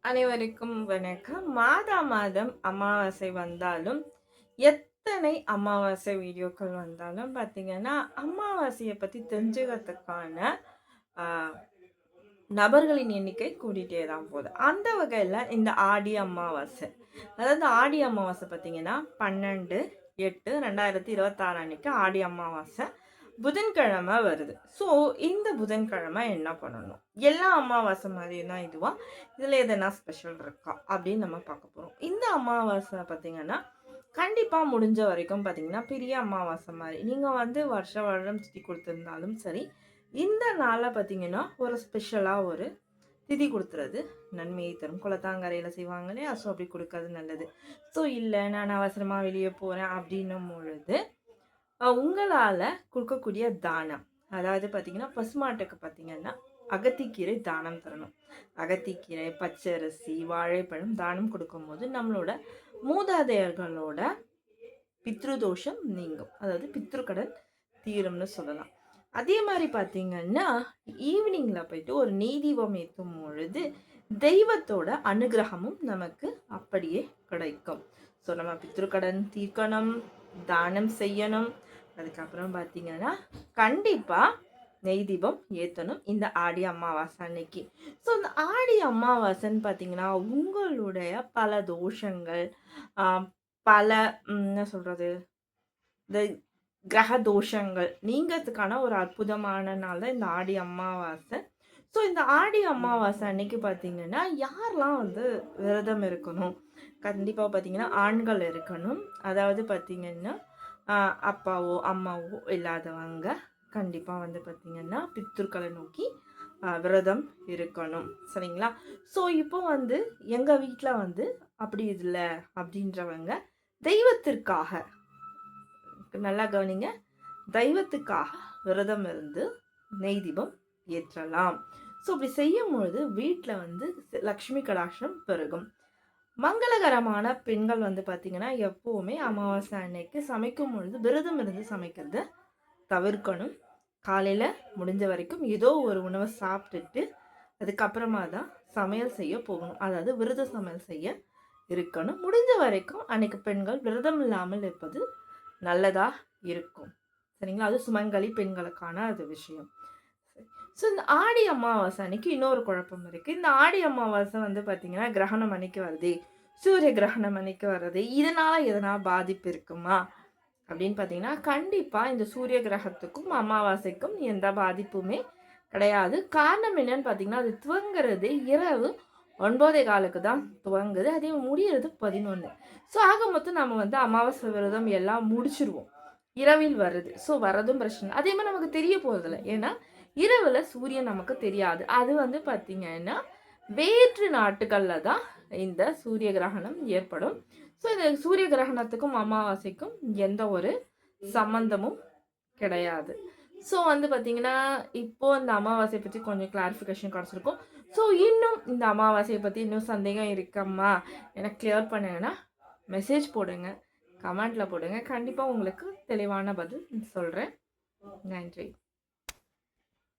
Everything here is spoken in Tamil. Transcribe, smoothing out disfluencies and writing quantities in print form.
அனைவருக்கும் வணக்கம். மாதா மாதம் அமாவாசை வந்தாலும், எத்தனை அமாவாசை வீடியோக்கள் வந்தாலும் பார்த்தீங்கன்னா, அமாவாசைய பத்தி தெரிஞ்சுக்கிறதுக்கான அ நபர்களின் எண்ணிக்கை கூடிட்டே தான் போகுது. அந்த வகையில இந்த ஆடி அமாவாசை, அதாவது ஆடி அமாவாசை பார்த்தீங்கன்னா, 12/8/2026 அன்னைக்கு ஆடி அமாவாசை. புதன்கிழமை வருது. ஸோ, இந்த புதன்கிழமை என்ன பண்ணணும்? எல்லா அமாவாசை மாரியும் தான் இதுவா? இதில எதனா ஸ்பெஷல் இருக்கா? அப்படின்னு நம்ம பார்க்க போறோம். இந்த அமாவாசை பார்த்தீங்கன்னா, கண்டிப்பா முடிஞ்ச வரைக்கும் பார்த்தீங்கன்னா, பெரிய அமாவாசை மாரி. நீங்க வந்து வருடம் திதி குடுத்திருந்தாலும் சரி, இந்த நாள்ல பார்த்தீங்கன்னா, ஒரு ஸ்பெஷலா ஒரு திதி குடுத்துறது நன்மையை தரும். குலத்தாங்கரையில செய்வாங்க இல்லையா? ஸோ, அப்படி குடுக்கறது நல்லது. ஸோ, இல்ல நான் அவசரமா வெளிய போறேன் அப்படின்னும் பொழுது உங்களால குடுக்கக்கூடிய தானம். அதாவது பார்த்தீங்கன்னா, பசுமாட்டுக்கு பார்த்தீங்கன்னா, அகத்திக்கீரை தானம் தரணும். அகத்திக்கீரை, பச்சரிசி, வாழைப்பழம் தானம் குடுக்கும்போது, நம்மளோட மூதாதையர்களோட பித்ரு தோஷம் நீங்கும். அதாவது பித்ரு கடன் தீரும்னு சொல்லலாம். அதே மாரி பார்த்தீங்கன்னா, ஈவினிங்ல போயிட்டு ஒரு நெய் தீபம் ஏத்தும் பொழுது, தெய்வத்தோட அனுகிரகமும் நமக்கு அப்படியே கிடைக்கும். ஸோ, நம்ம பித்ரு கடன் தீர்க்கணும், தானம் செய்யணும். அதுக்கப்புறம் பார்த்தீங்கன்னா, கண்டிப்பா நெய் தீபம் ஏத்தணும் இந்த ஆடி அமாவாசை அன்னைக்கு. ஸோ, இந்த ஆடி அமாவாசைன்னு பார்த்தீங்கன்னா, உங்களுடைய பல தோஷங்கள், அ பல என்ன சொல்றது? இந்த கிரக தோஷங்கள் நீங்கறதுக்கான ஒரு அற்புதமான நாள் தான் இந்த ஆடி அமாவாசை. ஸோ, இந்த ஆடி அமாவாசை அன்னைக்கு பார்த்தீங்கன்னா, யாரெல்லாம் வந்து விரதம் இருக்கணும்? கண்டிப்பா பார்த்தீங்கன்னா, ஆண்கள் இருக்கணும். அதாவது பார்த்தீங்கன்னா, அ அப்பாவோ, அம்மாவோ இல்லாதவங்க கண்டிப்பா வந்து பார்த்தீங்கன்னா, பித்ருக்கள நோக்கி விரதம் இருக்கணும். சரிங்களா? ஸோ, இப்போ வந்து எங்க வீட்ல வந்து அப்படி இல்ல அப்படின்றவங்க தெய்வத்திற்காக நல்லா கவனிங்க. தெய்வத்துக்காக விரதம் இருந்து நெய் தீபம் ஏற்றலாம். ஸோ, இப்படி செய்யும்பொழுது வீட்ல வந்து லக்ஷ்மி கடாட்சம் பெருகும். மங்களகரமான பெண்கள் வந்து பார்த்தீங்கன்னா, எப்பவுமே அமாவாசை அன்னைக்கு சமைக்கும் பொழுது விரதம் இருந்து சமைக்கிறத தவிர்க்கணும். காலையில முடிஞ்ச வரைக்கும் ஏதோ ஒரு உணவ சாப்பிட்டுட்டு, அதுக்கப்புறமா தான் சமையல் செய்ய போகணும். அதாவது விரத சமையல் செய்ய இருக்கணும். முடிஞ்ச வரைக்கும் அன்னைக்கு பெண்கள் விரதம் இல்லாமல் இருப்பது நல்லதா இருக்கும். சரிங்களா? அது சுமங்கலி பெண்களுக்கான அது விஷயம். ஸோ, இந்த ஆடி அமாவாசை அன்னைக்கு இன்னொரு குழப்பம் இருக்கு. இந்த ஆடி அமாவாசை வந்து பார்த்தீங்கன்னா, கிரகணம் அன்னைக்கு வருதே, சூரிய கிரகணம் அன்னைக்கு வருது. இதனால எதனா பாதிப்பு இருக்குமா? அப்படின்னு பார்த்தீங்கன்னா, கண்டிப்பா இந்த சூரிய கிரகத்துக்கும், அமாவாசைக்கும் எந்த பாதிப்புமே கிடையாது. காரணம் என்னன்னு பார்த்தீங்கன்னா, அது துவங்குறது இரவு 9:15க்கு தான் துவங்குது. அதே முடியிறது 11. ஸோ, ஆக மொத்தம் நம்ம வந்து அமாவாசை விரதம் எல்லாம் முடிச்சுருவோம். இரவில் வருது. ஸோ, வரதும் பிரச்சனை. அதே மாரி நமக்கு தெரிய போறதில்ல. ஏன்னா, இரவுல சூரியன் நமக்கு தெரியாது. அது வந்து பார்த்தீங்கன்னா, வேற்று நாட்டுகள்ல தான் இந்த சூரிய கிரகணம் ஏற்படும். ஸோ, இந்த சூரிய கிரகணத்துக்கும், அமாவாசைக்கும் எந்த ஒரு சம்மந்தமும் கிடையாது. ஸோ, வந்து பார்த்தீங்கன்னா, இப்போ இந்த அமாவாசைய பத்தி கொஞ்சம் கிளாரிஃபிகேஷன் கிடைச்சிருக்கும். ஸோ, இன்னும் இந்த அமாவாசைய பத்தி இன்னும் சந்தேகம் இருக்கம்மா, எனக்கு கிளியர் பண்ணுங்கன்னா, மெசேஜ் போடுங்க. கமெண்ட்ல போடுங்க. கண்டிப்பா உங்களுக்கு தெளிவான பதில் சொல்றேன். நன்றி.